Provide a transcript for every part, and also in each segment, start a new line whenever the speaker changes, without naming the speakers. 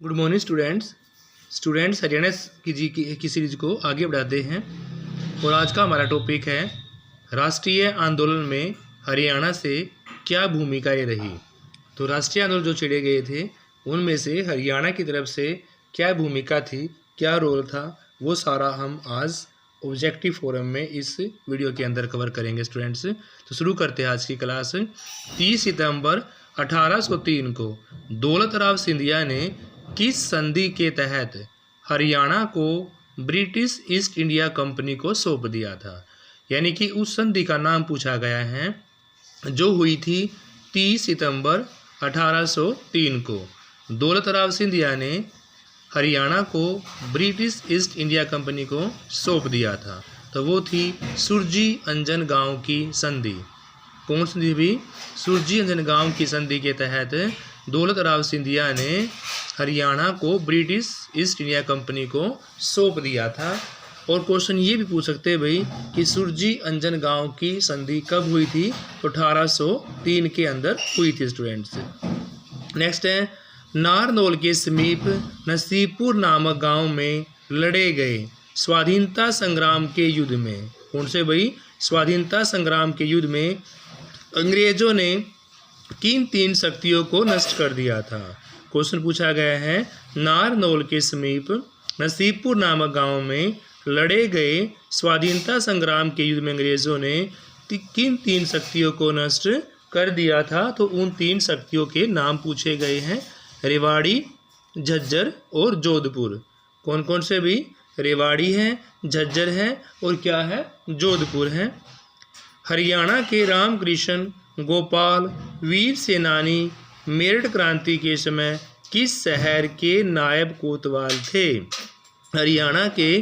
Good morning students Haryana की series को आगे बढ़ाते हैं और आज का हमारा टॉपिक है राष्ट्रीय आंदोलन में हरियाणा से क्या भूमिकाएं रही। तो राष्ट्रीय आंदोलन जो छेड़े गए थे उनमें से हरियाणा की तरफ से क्या भूमिका थी, क्या रोल था, वो सारा हम आज ऑब्जेक्टिव फोरम में इस वीडियो के अंदर कवर करेंगे स्टूडेंट्स। तो शुरू करते हैं आज की क्लास। 30 सितंबर 1803 को दौलत राव सिंधिया ने किस संधि के तहत हरियाणा को ब्रिटिश ईस्ट इंडिया कंपनी को सौंप दिया था। यानी कि उस संधि का नाम पूछा गया है जो हुई थी 30 सितंबर 1803 को दौलत राव सिंधिया ने हरियाणा को ब्रिटिश ईस्ट इंडिया कंपनी को सौंप दिया था। तो वो थी सुरजी अंजन गांव की संधि। कौन संधि भी? सुरजी अंजन गांव की संधि के तहत दौलत राव सिंधिया ने हरियाणा को ब्रिटिश ईस्ट इंडिया कंपनी को सौंप दिया था। और क्वेश्चन ये भी पूछ सकते हैं भाई कि सुरजी अंजन गांव की संधि कब हुई थी? तो 1803 के अंदर हुई थी स्टूडेंट्स। नेक्स्ट है नारनौल के समीप नसीबपुर नामक गांव में लड़े गए स्वाधीनता संग्राम के युद्ध में। कौन से भाई? स्वाधीनता संग्राम के युद्ध में अंग्रेजों ने किन 3 शक्तियों को नष्ट कर दिया था। क्वेश्चन पूछा गया है नारनौल के समीप नसीबपुर नामक गांव में लड़े गए स्वाधीनता संग्राम के युद्ध में अंग्रेजों ने किन 3 शक्तियों को नष्ट कर दिया था। तो उन 3 शक्तियों के नाम पूछे गए हैं, रेवाड़ी, झज्जर और जोधपुर। कौन कौन से भी? रेवाड़ी है, झज्जर है और क्या है? जोधपुर है। हरियाणा के रामकृष्ण गोपाल वीर सेनानी मेरठ क्रांति के समय किस शहर के नायब कोतवाल थे? हरियाणा के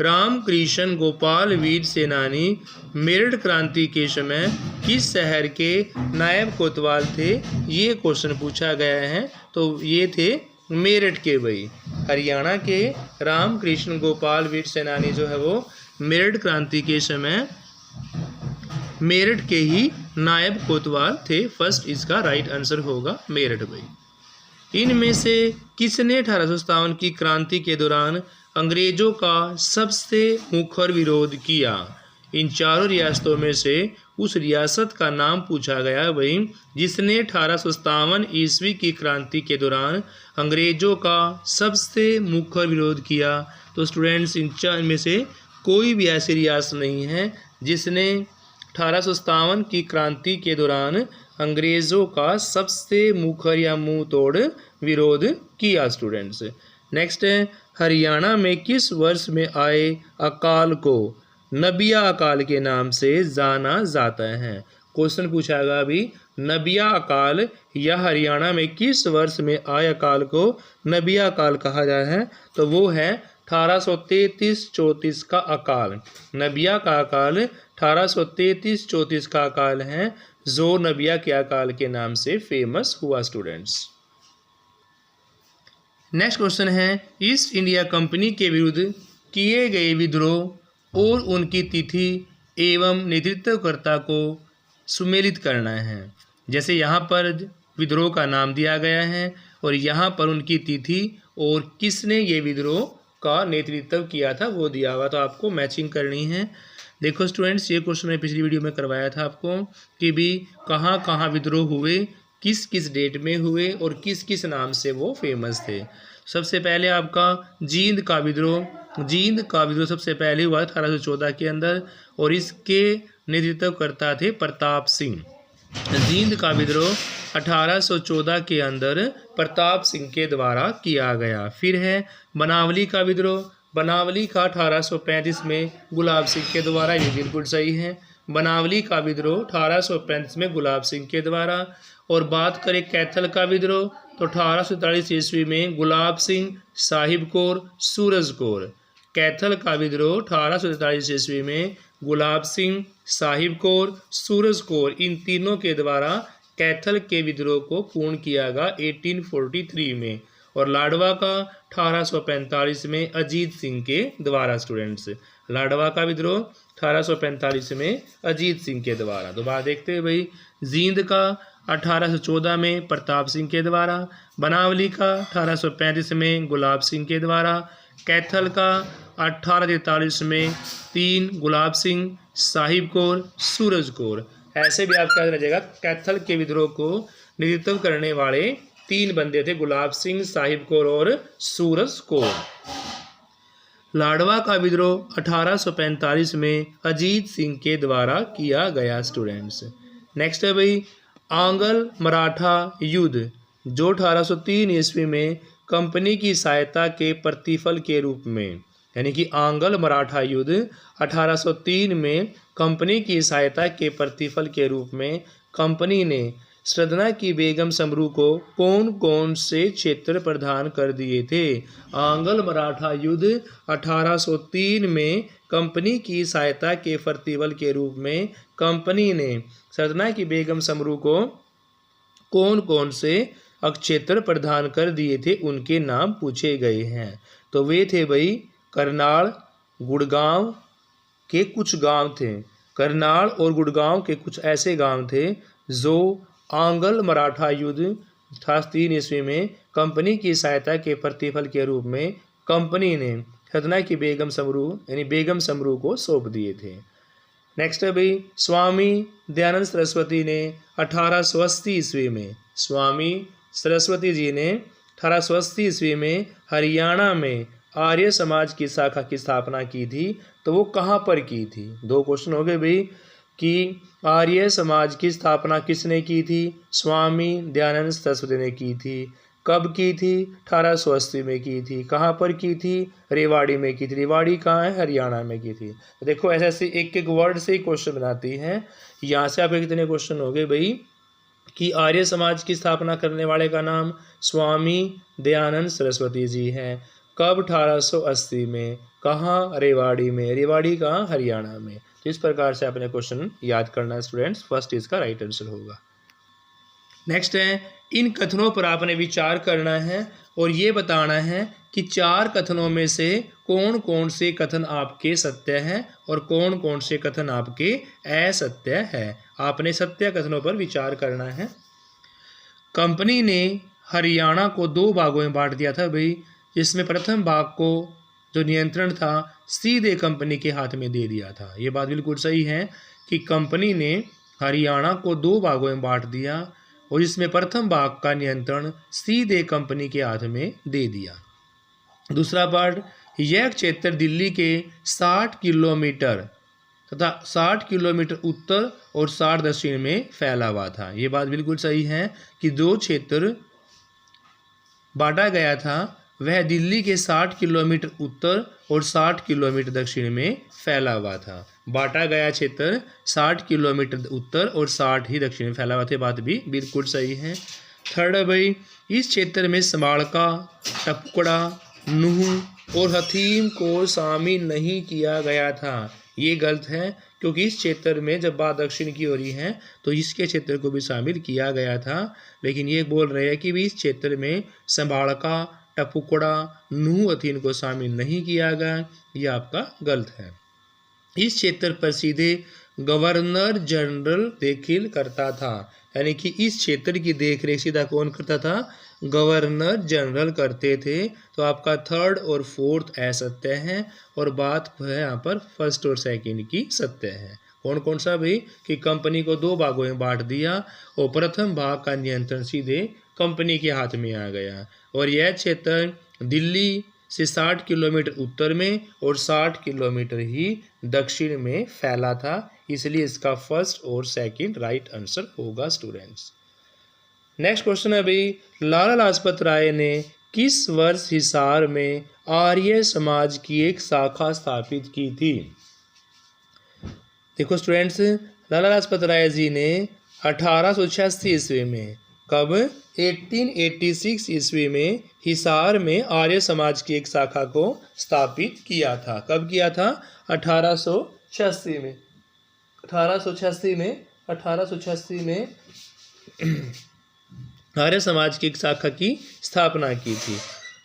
रामकृष्ण गोपाल वीर सेनानी मेरठ क्रांति के समय किस शहर के नायब कोतवाल थे? ये क्वेश्चन पूछा गया है। तो ये थे मेरठ के भाई। हरियाणा के रामकृष्ण गोपाल वीर सेनानी जो है वो मेरठ क्रांति के समय मेरठ के ही नायब कोतवाल थे। फर्स्ट इसका राइट आंसर होगा मेरठ भाई। इनमें से किसने 1857 की क्रांति के दौरान अंग्रेजों का सबसे मुखर विरोध किया? इन चारों रियासतों में से उस रियासत का नाम पूछा गया भाई जिसने 1857 ईस्वी की क्रांति के दौरान अंग्रेजों का सबसे मुखर विरोध किया। तो स्टूडेंट्स इन चार में से कोई भी ऐसी रियासत नहीं है जिसने 1857 की क्रांति के दौरान अंग्रेजों का सबसे मुखर या मुंह तोड़ विरोध किया स्टूडेंट्स। नेक्स्ट है हरियाणा में किस वर्ष में आए अकाल को नबिया अकाल के नाम से जाना जाता है? क्वेश्चन पूछागा अभी नबिया अकाल या हरियाणा में किस वर्ष में आए अकाल को नबिया अकाल कहा जाता है? तो वो है 1833-34 का अकाल। नबिया का अकाल 1833-34 का अकाल है जो नबिया के अकाल के नाम से फेमस हुआ स्टूडेंट्स। नेक्स्ट क्वेश्चन है ईस्ट इंडिया कंपनी के विरुद्ध किए गए विद्रोह और उनकी तिथि एवं नेतृत्वकर्ता को सुमेलित करना है। जैसे यहाँ पर विद्रोह का नाम दिया गया है और यहाँ पर उनकी तिथि और किसने ये विद्रोह का नेतृत्व किया था वो दिया हुआ। तो आपको मैचिंग करनी है। देखो स्टूडेंट्स ये क्वेश्चन मैंने पिछली वीडियो में करवाया था आपको कि भी कहाँ कहाँ विद्रोह हुए, किस किस डेट में हुए और किस किस नाम से वो फेमस थे। सबसे पहले आपका जींद का विद्रोह सबसे पहले हुआ 1814 के अंदर और इसके नेतृत्वकर्ता थे प्रताप सिंह। जींद का विद्रोह 1814 के अंदर प्रताप सिंह के द्वारा किया गया। फिर है बनावली का विद्रोह। बनावली का 1835 में गुलाब सिंह के द्वारा, ये बिल्कुल सही है। बनावली का विद्रोह 1835 में गुलाब सिंह के द्वारा। और बात करें कैथल का विद्रोह तो 1843 ईस्वी में गुलाब सिंह, साहिब कौर, सूरज कौर। कैथल का विद्रोह 1843 ईस्वी में गुलाब सिंह, साहिब कौर, सूरज कौर इन तीनों के द्वारा कैथल के विद्रोह को पूर्ण किया गया 1843 में। और लाडवा का 1845 में अजीत सिंह के द्वारा स्टूडेंट्स। लाडवा का विद्रोह 1845 में अजीत सिंह के द्वारा। दोबारा देखते हैं भाई जींद का 1814 में प्रताप सिंह के द्वारा, बनावली का 1835 में गुलाब सिंह के द्वारा, कैथल का 1843 में 3 गुलाब सिंह, साहिब कौर, सूरज कौर। ऐसे भी आपका याद रह कैथल के विद्रोह को नेतृत्व करने वाले 3 बंदे थे, गुलाब सिंह, साहिब कौर और सूरज कौर। लाडवा का विद्रोह 1845 में अजीत सिंह के द्वारा किया गया स्टूडेंट्स। नेक्स्ट है भाई आंग्ल मराठा युद्ध, जो 1803 ईस्वी में कंपनी की सहायता के प्रतिफल के रूप में, यानी कि आंग्ल मराठा युद्ध 1803 में कंपनी की सहायता के प्रतिफल के रूप में कंपनी ने श्रद्धना की बेगम समरू को कौन कौन से क्षेत्र प्रदान कर दिए थे। आंग्ल मराठा युद्ध 1803 में कंपनी की सहायता के प्रतिफल के रूप में कंपनी ने श्रद्धना की बेगम समरू को कौन कौन से क्षेत्र प्रदान कर दिए थे, उनके नाम पूछे गए हैं। तो वे थे भाई करनाल, गुड़गांव के कुछ गांव थे। करनाल और गुड़गांव के कुछ ऐसे गांव थे जो आंग्ल मराठा युद्ध 1803 ईस्वी में कंपनी की सहायता के प्रतिफल के रूप में कंपनी ने श्रद्धना की बेगम समरू यानी बेगम समरू को सौंप दिए थे। नेक्स्ट है भाई स्वामी दयानंद सरस्वती ने 1880 ईस्वी में, स्वामी सरस्वती जी ने 1880 ईस्वी में हरियाणा में आर्य समाज की शाखा की स्थापना की थी। तो वो कहाँ पर की थी? 2 क्वेश्चन हो गए भाई कि आर्य समाज की स्थापना किसने की थी? स्वामी दयानंद सरस्वती ने की थी। कब की थी? 1880 में की थी। कहाँ पर की थी? रेवाड़ी में की थी। रेवाड़ी कहाँ है? हरियाणा में की थी। तो देखो ऐसे ऐसे एक एक वर्ड से ही क्वेश्चन बनाती हैं। यहाँ से आपके कितने क्वेश्चन हो गए भाई कि आर्य समाज की स्थापना करने वाले का नाम स्वामी दयानंद सरस्वती जी हैं। कब? 1880 में। कहाँ? रेवाड़ी में। रेवाड़ी कहाँ? हरियाणा में। तो इस प्रकार से आपने क्वेश्चन याद करना है स्टूडेंट्स। फर्स्ट इसका राइट आंसर होगा। नेक्स्ट है इन कथनों पर आपने विचार करना है और ये बताना है कि 4 कथनों में से कौन कौन से कथन आपके सत्य हैं और कौन कौन से कथन आपके असत्य है। आपने सत्य कथनों पर विचार करना है। कंपनी ने हरियाणा को 2 भागों में बांट दिया था भाई, जिसमें प्रथम भाग को जो नियंत्रण था सीधे कंपनी के हाथ में दे दिया था। ये बात बिल्कुल सही है कि कंपनी ने हरियाणा को 2 भागों में बांट दिया और इसमें प्रथम भाग का नियंत्रण सीधे कंपनी के हाथ में दे दिया। दूसरा पार्ट, यह क्षेत्र दिल्ली के 60 किलोमीटर तथा 60 किलोमीटर उत्तर और 60 दक्षिण में फैला हुआ था। ये बात बिल्कुल सही है कि 2 क्षेत्र बांटा गया था वह दिल्ली के 60 किलोमीटर उत्तर और 60 किलोमीटर दक्षिण में फैला हुआ था। बांटा गया क्षेत्र 60 किलोमीटर उत्तर और 60 ही दक्षिण में फैला हुआ था। बात भी बिल्कुल सही है। थर्ड है भाई इस क्षेत्र में समाड़का, टपकड़ा, नूह और हथीम को शामिल नहीं किया गया था। ये गलत है क्योंकि इस क्षेत्र में जब बात दक्षिण की हो रही है तो इसके क्षेत्र को भी शामिल किया गया था, लेकिन ये बोल रहे हैं कि भी इस क्षेत्र में समाड़का, टपुकड़ा, नूह, हथीम को शामिल नहीं किया गया। ये आपका गलत है। इस क्षेत्र पर सीधे गवर्नर जनरल देखिल करता था, यानी कि इस क्षेत्र की देखरेख सीधा कौन करता था? गवर्नर जनरल करते थे। तो आपका थर्ड और फोर्थ असत्य है और बात है यहाँ पर फर्स्ट और सेकंड की सत्य है। कौन कौन सा भाई कि कंपनी को 2 भागों में बांट दिया और प्रथम भाग का नियंत्रण सीधे कंपनी के हाथ में आ गया और यह क्षेत्र दिल्ली से 60 किलोमीटर उत्तर में और 60 किलोमीटर ही दक्षिण में फैला था। इसलिए इसका फर्स्ट और सेकंड राइट आंसर होगा स्टूडेंट्स। नेक्स्ट क्वेश्चन है भाई लाला लाजपत राय ने किस वर्ष हिसार में आर्य समाज की एक शाखा स्थापित की थी? देखो स्टूडेंट्स लाला लाजपत राय जी ने 1886 ईस्वी में, कब? 1886 ईस्वी में हिसार में आर्य समाज की एक शाखा को स्थापित किया था। कब किया था? 1886 में। 1886 में आर्य समाज की एक शाखा की स्थापना की थी।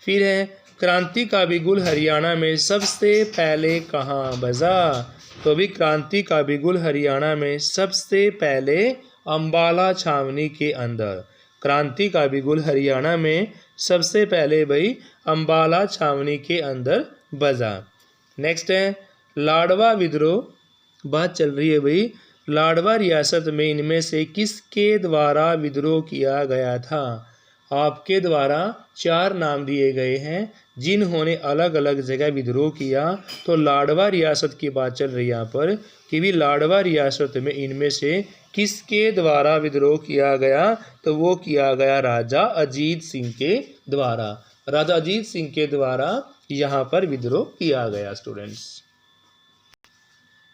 फिर है क्रांति का बिगुल हरियाणा में सबसे पहले कहाँ बजा? तो भी क्रांति का बिगुल हरियाणा में सबसे पहले अंबाला छावनी के अंदर। क्रांति का बिगुल हरियाणा में सबसे पहले भाई अंबाला छावनी के अंदर बजा। नेक्स्ट है लाडवा विद्रोह। बात चल रही है भाई लाडवा रियासत में इनमें से किसके द्वारा विद्रोह किया गया था। आपके द्वारा 4 नाम दिए गए हैं जिन्होंने अलग अलग जगह विद्रोह किया। तो लाडवा रियासत की बात चल रही है यहाँ पर कि भी लाडवा रियासत में इनमें से किसके द्वारा विद्रोह किया गया। तो वो किया गया राजा अजीत सिंह के द्वारा। राजा अजीत सिंह के द्वारा यहाँ पर विद्रोह किया गया स्टूडेंट्स।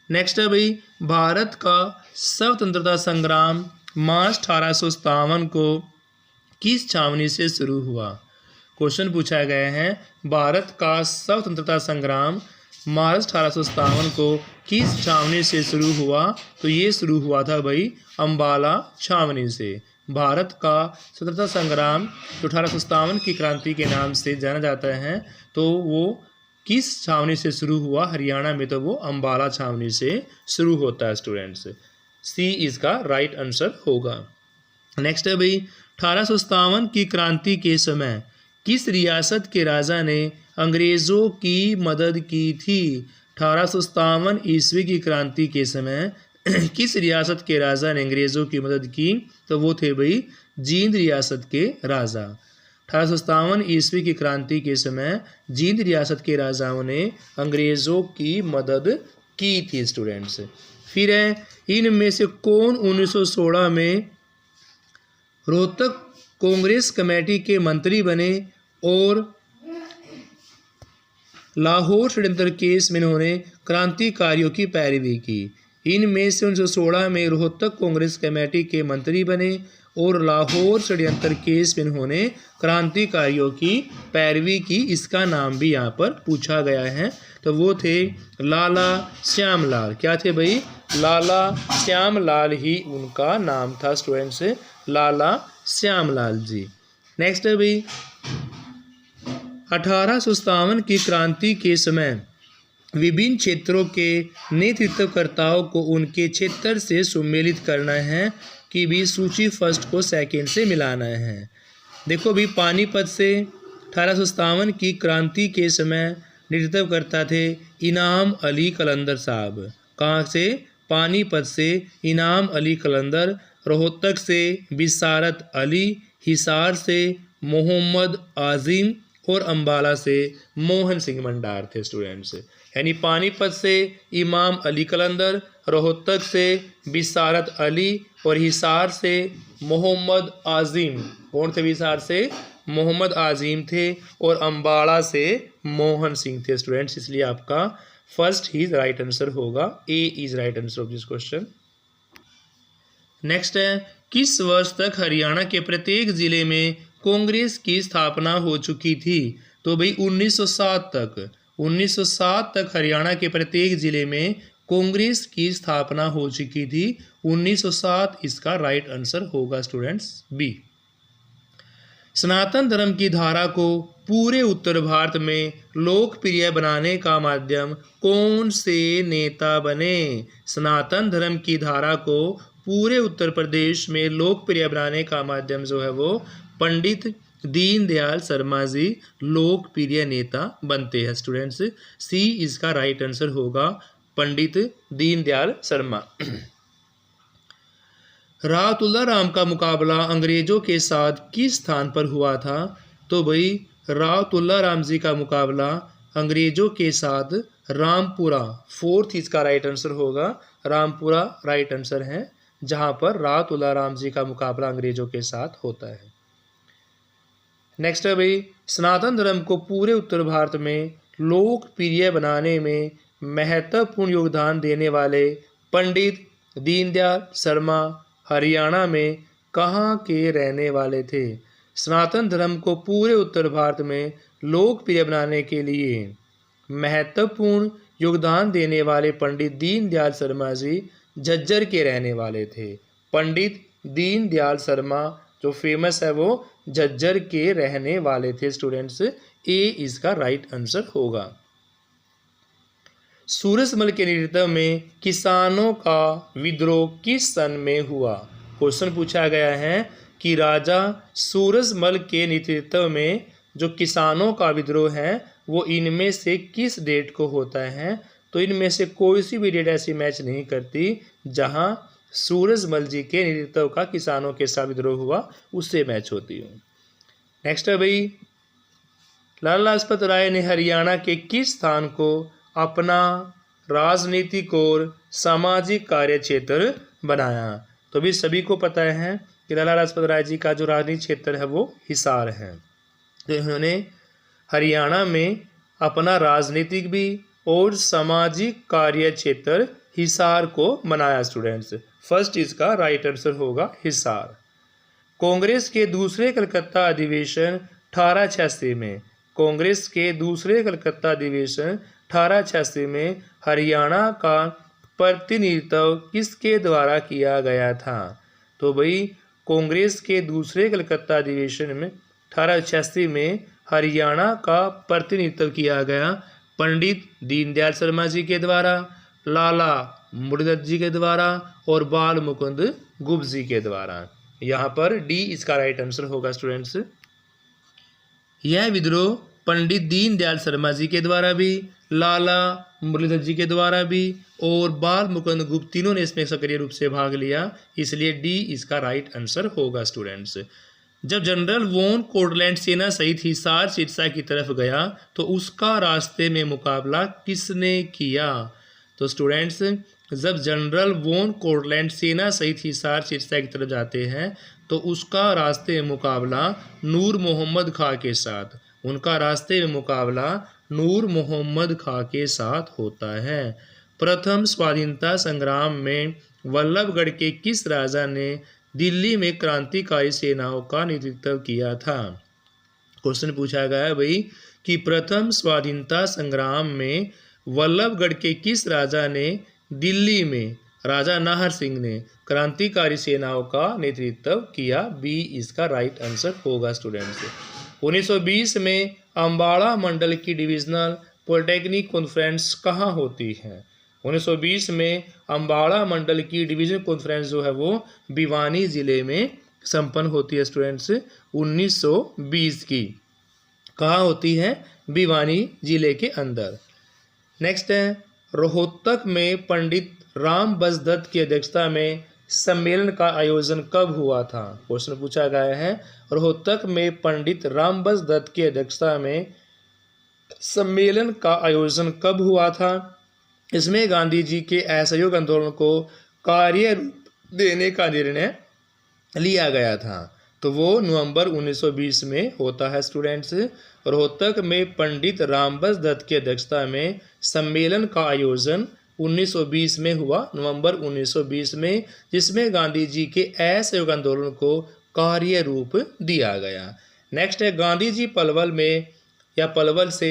नेक्स्ट है भाई भारत का स्वतंत्रता संग्राम मार्च 1857 को किस छावनी से शुरू हुआ। क्वेश्चन पूछा गया है भारत का स्वतंत्रता संग्राम मार्च 1857 को किस छावनी से शुरू हुआ। तो ये शुरू हुआ था भाई अंबाला छावनी से। भारत का स्वतंत्रता संग्राम जो 1857 की क्रांति के नाम से जाना जाता है तो वो किस छावनी से शुरू हुआ हरियाणा में। तो वो अंबाला छावनी से शुरू होता है स्टूडेंट्स। सी इसका राइट आंसर होगा। नेक्स्ट है भाई 1857 की क्रांति के समय किस रियासत के राजा ने अंग्रेज़ों की मदद की थी। 1857 ईस्वी की क्रांति के समय किस रियासत के राजा ने अंग्रेज़ों की मदद की। तो वो थे भाई जींद रियासत के राजा। 1857 ईस्वी की क्रांति के समय जींद रियासत के राजाओं ने अंग्रेज़ों की मदद की थी स्टूडेंट्स। फिर है इनमें से कौन 1916 में रोहतक कांग्रेस कमेटी के मंत्री बने और लाहौर षड्यंत्र केस में इन्होंने क्रांतिकारियों की पैरवी की। इनमें से 1916 में रोहतक कांग्रेस कमेटी के मंत्री बने और लाहौर षड्यंत्र केस में इन्होंने क्रांतिकारियों की पैरवी की। इसका नाम भी यहाँ पर पूछा गया है। तो वो थे लाला श्यामलाल। क्या थे भाई लाला श्यामलाल ही उनका नाम था स्टूडेंट्स लाला श्यामलाल जी। नेक्स्ट है भाई 1857 की क्रांति के समय विभिन्न क्षेत्रों के नेतृत्वकर्ताओं को उनके क्षेत्र से सम्मिलित करना है कि भी सूची फर्स्ट को सेकंड से मिलाना है। देखो भी पानीपत से 1857 की क्रांति के समय नेतृत्व करता थे इनाम अली कलंदर साहब। कहाँ से पानीपत से इनाम अली कलंदर, रोहतक से बिसारत अली, हिसार से मोहम्मद आजिम और अंबाला से मोहन सिंह मंडार थे स्टूडेंट्स। यानी पानीपत से इमाम अली कलंदर, रोहतक से बिसारत अली और हिसार से मोहम्मद आजिम। कौन थे हिसार से मोहम्मद आजिम थे और अंबाला से मोहन सिंह थे स्टूडेंट्स। इसलिए आपका फर्स्ट ही राइट आंसर होगा। A is right answer of this question. Next है किस वर्ष तक हरियाणा के प्रत्येक जिले में कांग्रेस की स्थापना हो चुकी थी। तो भाई 1907 तक। 1907 तक हरियाणा के प्रत्येक जिले में कांग्रेस की स्थापना हो चुकी थी। 1907 इसका राइट आंसर होगा स्टूडेंट्स बी। सनातन धर्म की धारा को पूरे उत्तर भारत में लोकप्रिय बनाने का माध्यम कौन से नेता बने। सनातन धर्म की धारा को पूरे उत्तर प्रदेश में लोकप्रिय बनाने का माध्यम जो है वो पंडित दीनदयाल शर्मा जी लोकप्रिय नेता बनते हैं स्टूडेंट्स। सी इसका राइट आंसर होगा पंडित दीनदयाल शर्मा। राव तुल्लाराम का मुकाबला अंग्रेजों के साथ किस स्थान पर हुआ था। तो भाई राव तुल्लाराम जी का मुकाबला अंग्रेजों के साथ रामपुरा, फोर्थ इसका राइट आंसर होगा। रामपुरा राइट आंसर है जहां पर राव तुल्लाराम जी का मुकाबला अंग्रेजों के साथ होता है। नेक्स्ट है भाई सनातन धर्म को पूरे उत्तर भारत में लोकप्रिय बनाने में महत्वपूर्ण योगदान देने वाले पंडित दीनदयाल शर्मा हरियाणा में कहाँ के रहने वाले थे। सनातन धर्म को पूरे उत्तर भारत में लोकप्रिय बनाने के लिए महत्वपूर्ण योगदान देने वाले पंडित दीनदयाल शर्मा जी झज्जर के रहने वाले थे। पंडित दीनदयाल शर्मा जो फेमस है वो झज्जर के रहने वाले थे स्टूडेंट्स। ए इसका राइट आंसर होगा। सूरजमल के नेतृत्व में किसानों का विद्रोह किस सन में हुआ। क्वेश्चन पूछा गया है कि राजा सूरजमल के नेतृत्व में जो किसानों का विद्रोह है वो इनमें से किस डेट को होता है। तो इनमें से कोई सी भी डेट ऐसी मैच नहीं करती जहां सूरजमल जी के नेतृत्व का किसानों के साथ विद्रोह हुआ उससे मैच होती है। नेक्स्ट है भाई, लाला लाजपत राय ने हरियाणा के किस स्थान को अपना राजनीतिक और सामाजिक कार्य क्षेत्र बनाया। तो भी सभी को पता है कि लाला लाजपत राय जी का जो राजनीतिक क्षेत्र है वो हिसार है। तो इन्होंने हरियाणा में अपना राजनीतिक भी और सामाजिक कार्य क्षेत्र हिसार को बनाया स्टूडेंट्स। फर्स्ट इसका राइट आंसर होगा हिसार। कांग्रेस के दूसरे कलकत्ता अधिवेशन 1886 में कांग्रेस के दूसरे कलकत्ता अधिवेशन 1886 में हरियाणा का प्रतिनिधित्व किसके द्वारा किया गया था। तो भाई कांग्रेस के दूसरे कलकत्ता अधिवेशन में 1886 में हरियाणा का प्रतिनिधित्व किया गया पंडित दीनदयाल शर्मा जी के द्वारा, लाला मुर्शीदास जी के द्वारा और बाल मुकुंद गुप्त जी के द्वारा। यहाँ पर डी इसका राइट आंसर होगा स्टूडेंट्स। यह विद्रोह पंडित दीनदयाल शर्मा जी के द्वारा भी, लाला मुरलीधर जी के द्वारा भी और बाल मुकुंद गुप्त तीनों ने इसमें सक्रिय रूप से भाग लिया, इसलिए डी इसका राइट आंसर होगा स्टूडेंट्स। जब जनरल वॉन कोटलैंड सेना सहित हिसार सिरसा की तरफ गया तो उसका रास्ते में मुकाबला किसने किया। तो स्टूडेंट्स जब जनरल वॉन कोटलैंड सेना सहित हिसार सिरसा की तरफ जाते हैं तो उसका रास्ते में मुकाबला नूर मोहम्मद खां के साथ, उनका रास्ते में मुकाबला नूर मोहम्मद खां के साथ होता है। प्रथम स्वाधीनता संग्राम में वल्लभगढ़ के किस राजा ने दिल्ली में क्रांतिकारी सेनाओं का नेतृत्व किया था। क्वेश्चन पूछा गया है भाई कि प्रथम स्वाधीनता संग्राम में वल्लभगढ़ के किस राजा ने दिल्ली में, राजा नाहर सिंह ने क्रांतिकारी सेनाओं का नेतृत्व किया। बी इसका राइट आंसर होगा स्टूडेंट्स। 1920 में अम्बाड़ा मंडल की डिविजनल पॉलिटेक्निक कॉन्फ्रेंस कहाँ होती है। 1920 में अम्बाड़ा मंडल की डिवीजन कॉन्फ्रेंस जो है वो भिवानी जिले में संपन्न होती है स्टूडेंट्स। 1920 की कहाँ होती है, भिवानी जिले के अंदर। नेक्स्ट है, रोहतक में पंडित राम बस दत्त की अध्यक्षता में सम्मेलन का आयोजन कब हुआ था। क्वेश्चन पूछा गया है रोहतक में पंडित राम बस दत्त की अध्यक्षता में सम्मेलन का आयोजन कब हुआ था। इसमें गांधी जी के असहयोग आंदोलन को कार्य रूप देने का निर्णय लिया गया था, तो वो नवंबर 1920 में होता है स्टूडेंट्स। रोहतक में पंडित रामबस दत्त की अध्यक्षता में सम्मेलन का आयोजन 1920 में हुआ, नवंबर 1920 में, जिसमें गांधी जी के असहयोग आंदोलन को कार्य रूप दिया गया। नेक्स्ट है, गांधी जी पलवल में या पलवल से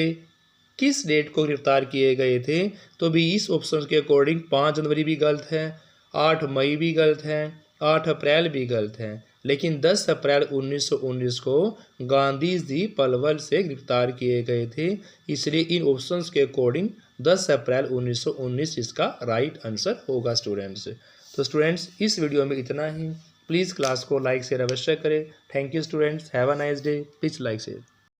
किस डेट को गिरफ्तार किए गए थे। तो भी इस ऑप्शन के अकॉर्डिंग 5 जनवरी भी गलत है, 8 मई भी गलत है, 8 अप्रैल भी गलत है, लेकिन 10 अप्रैल 1919 को गांधी जी पलवल से गिरफ्तार किए गए थे, इसलिए इन ऑप्शंस के अकॉर्डिंग 10 अप्रैल 1919 इसका राइट आंसर होगा स्टूडेंट्स। तो स्टूडेंट्स इस वीडियो में इतना ही। प्लीज़ क्लास को लाइक शेयर अवश्य करें। Thank you students, have a nice day. Please like share.